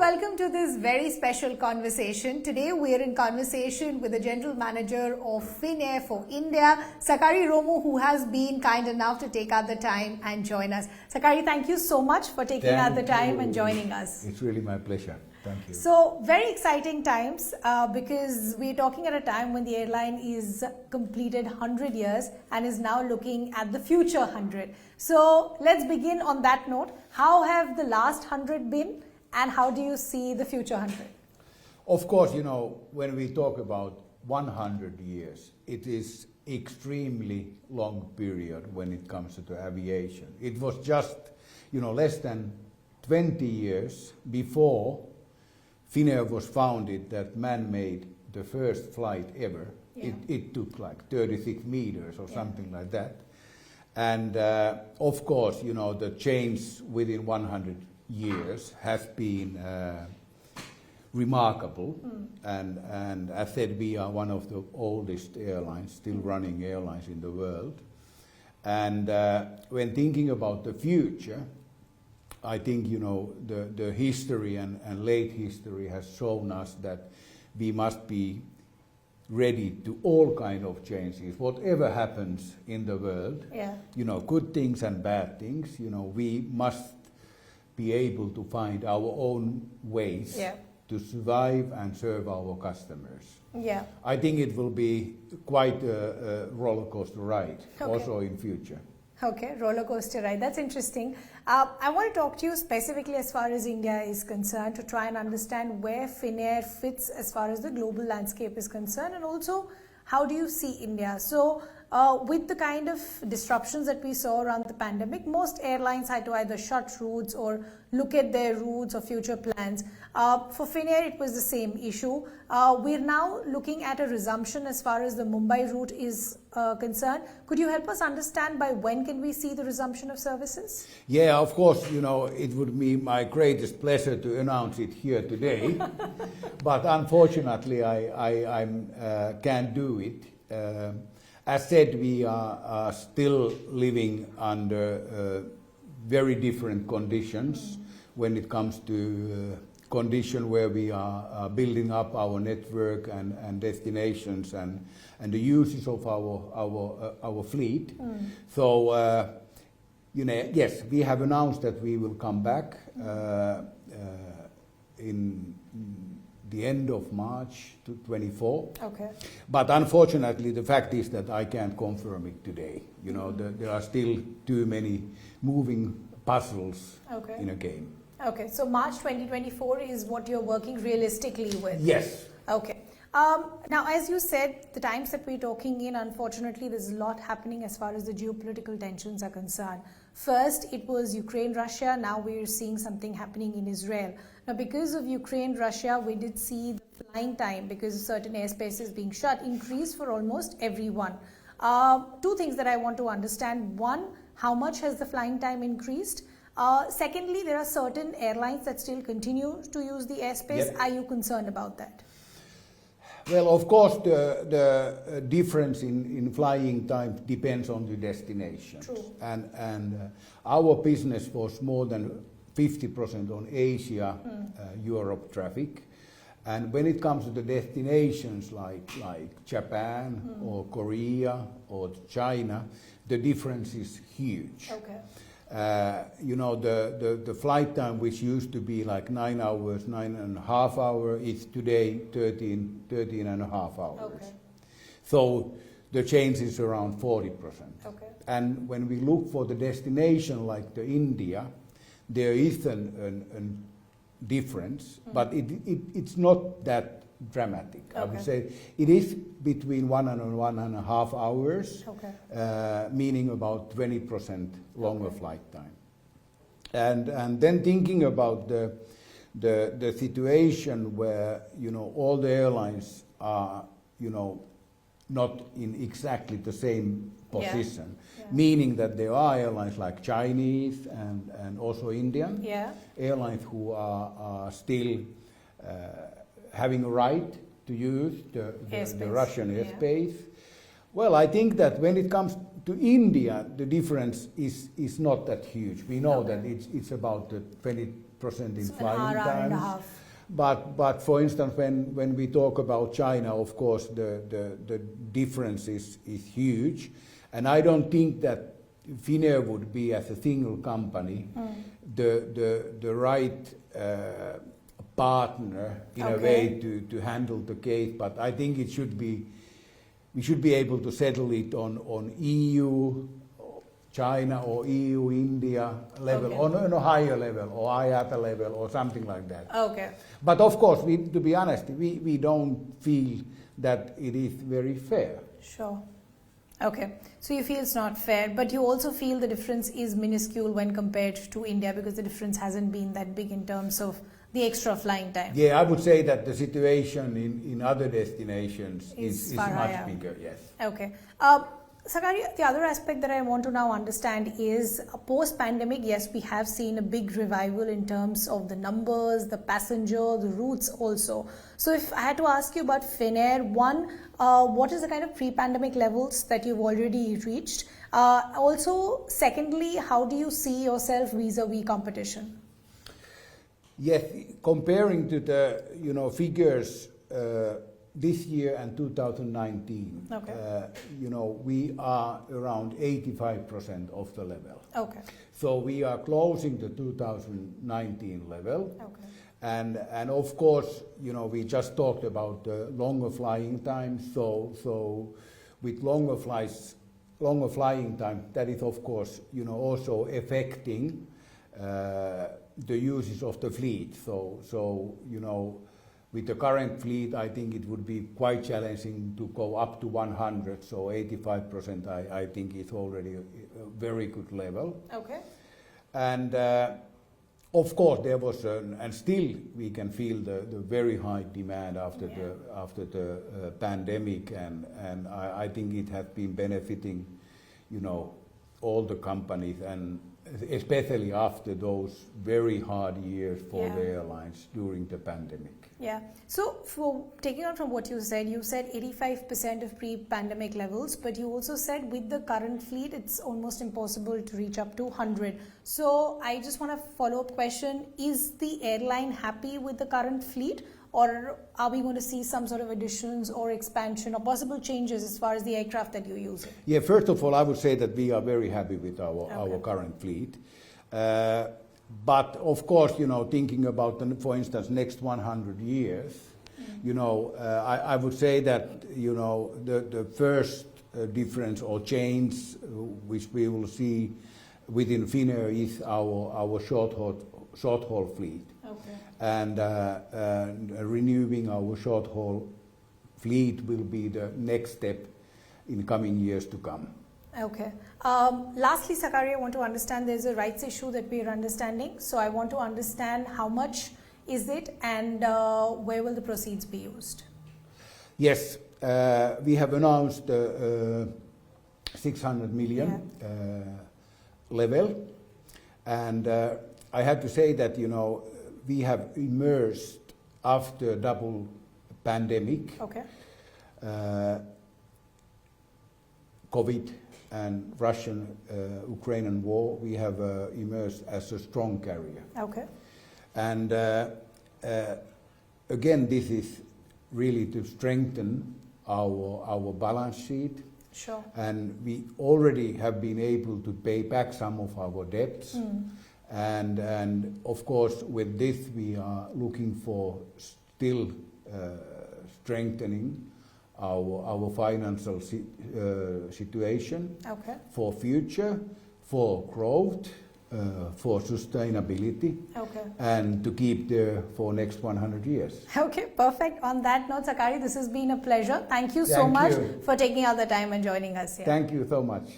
welcome to this very special conversation. Today we are in conversation with the General Manager of Finnair for India, Sakari Romu, who has been kind enough to take out the time and join us. Sakari, thank you so much for taking out the time and joining us. It's really my pleasure. Thank you. So, very exciting times because we're talking at a time when the airline is completed 100 years and is now looking at the future 100. So, let's begin on that note. How have the last 100 been? And how do you see the future 100? Of course, when we talk about 100 years, it is extremely long period when it comes to aviation. It was just, less than 20 years before Finnair was founded that man made the first flight ever. Yeah. It took like 36 meters or something like that. And of course, the change within 100 years has been remarkable, and as said, we are one of the oldest airlines, still running airlines in the world. And when thinking about the future, I think the history and late history has shown us that we must be ready to all kind of changes, whatever happens in the world. Yeah. Good things and bad things. We must be able to find our own ways to survive and serve our customers. Yeah. I think it will be quite a roller coaster ride also in future. Okay, roller coaster ride. That's interesting. I want to talk to you specifically as far as India is concerned to try and understand where Finnair fits as far as the global landscape is concerned, and also how do you see India? So with the kind of disruptions that we saw around the pandemic, most airlines had to either shut routes or look at their routes or future plans. For Finnair, it was the same issue. We're now looking at a resumption as far as the Mumbai route is concerned. Could you help us understand by when can we see the resumption of services? Yeah, of course, it would be my greatest pleasure to announce it here today. But unfortunately, I can't do it. As said, we are still living under very different conditions when it comes to condition where we are building up our network and destinations and the uses of our fleet. So, yes, we have announced that we will come back in the end of March to 24. Okay. But unfortunately, the fact is that I can't confirm it today. There are still too many moving puzzles in a game. Okay, so March 2024 is what you're working realistically with? Yes. Okay. Now, as you said, the times that we're talking in, unfortunately, there's a lot happening as far as the geopolitical tensions are concerned. First, it was Ukraine-Russia. Now we're seeing something happening in Israel. Now, because of Ukraine-Russia, we did see the flying time, because of certain airspaces being shut, increase for almost everyone. Two things that I want to understand. One, how much has the flying time increased? Secondly, there are certain airlines that still continue to use the airspace. Yep. Are you concerned about that? Well, of course, the difference in flying time depends on the destination. True. And our business was more than 50% on Asia, Europe traffic. And when it comes to the destinations like Japan or Korea or China, the difference is huge. Okay. The flight time, which used to be like 9 hours, 9.5 hours, is today 13.5 hours. Okay. So the change is around 40%. Okay. And when we look for the destination like the India, there is a difference, but it's not that dramatic. I would say it is between 1 and 1.5 hours, meaning about 20% longer flight time. And then thinking about the situation where all the airlines are not in exactly the same position, meaning that there are airlines like Chinese and also Indian airlines who are still having a right to use the Russian airspace. Well, I think that when it comes to India, the difference is not that huge. We know that it's about 20% in So flying an hour and a times. half. But for instance, when we talk about China, of course, the difference is huge. And I don't think that Finnair would be, as a single company, the right partner in a way to handle the case. But I think it should be, we should be able to settle it on EU, China or EU, India level, on a higher level, or IATA level, or something like that. Okay. But of course, to be honest, we don't feel that it is very fair. Sure. Okay. So you feel it's not fair, but you also feel the difference is minuscule when compared to India, because the difference hasn't been that big in terms of the extra flying time. Yeah, I would say that the situation in other destinations is far much higher. bigger, yes. Okay. Sakari, the other aspect that I want to now understand is post-pandemic, yes, we have seen a big revival in terms of the numbers, the passenger, the routes also. So if I had to ask you about Finnair, one, what is the kind of pre-pandemic levels that you've already reached? Also, secondly, how do you see yourself vis-a-vis competition? Yes, comparing to the figures this year and 2019, we are around 85% of the level. Okay. So we are closing the 2019 level. Okay. And of course, we just talked about longer flying times. So with longer flying time, that is of course, also affecting the uses of the fleet. So with the current fleet, I think it would be quite challenging to go up to 100. So 85%, I think, is already a very good level. Okay. And of course, there was, and still we can feel the very high demand after the pandemic, and I think it has been benefiting, all the companies, and especially after those very hard years for the airlines during the pandemic. Yeah. So for taking on from what you said 85% of pre-pandemic levels, but you also said with the current fleet, it's almost impossible to reach up to 100. So I just want a follow-up question. Is the airline happy with the current fleet, or are we going to see some sort of additions or expansion or possible changes as far as the aircraft that you're using? Yeah, first of all, I would say that we are very happy with our current fleet. But of course, thinking about, for instance, next 100 years, I would say that, the first difference or change which we will see within Finnair is our short-haul fleet. Okay. And renewing our short-haul fleet will be the next step in coming years to come. Okay. Lastly, Sakari, I want to understand there's a rights issue that we are understanding. So I want to understand how much is it, and where will the proceeds be used? Yes, we have announced 600 million level, and I have to say that we have emerged after double pandemic, COVID and Russian-Ukrainian war. We have emerged as a strong carrier. Okay. And again, this is really to strengthen our balance sheet. Sure. And we already have been able to pay back some of our debts. And of course, with this, we are looking for still strengthening our financial situation for future, for growth, for sustainability, and to keep there for next 100 years. Okay, perfect. On that note, Sakari, this has been a pleasure. Thank you so much for taking out the time and joining us here. Thank you so much.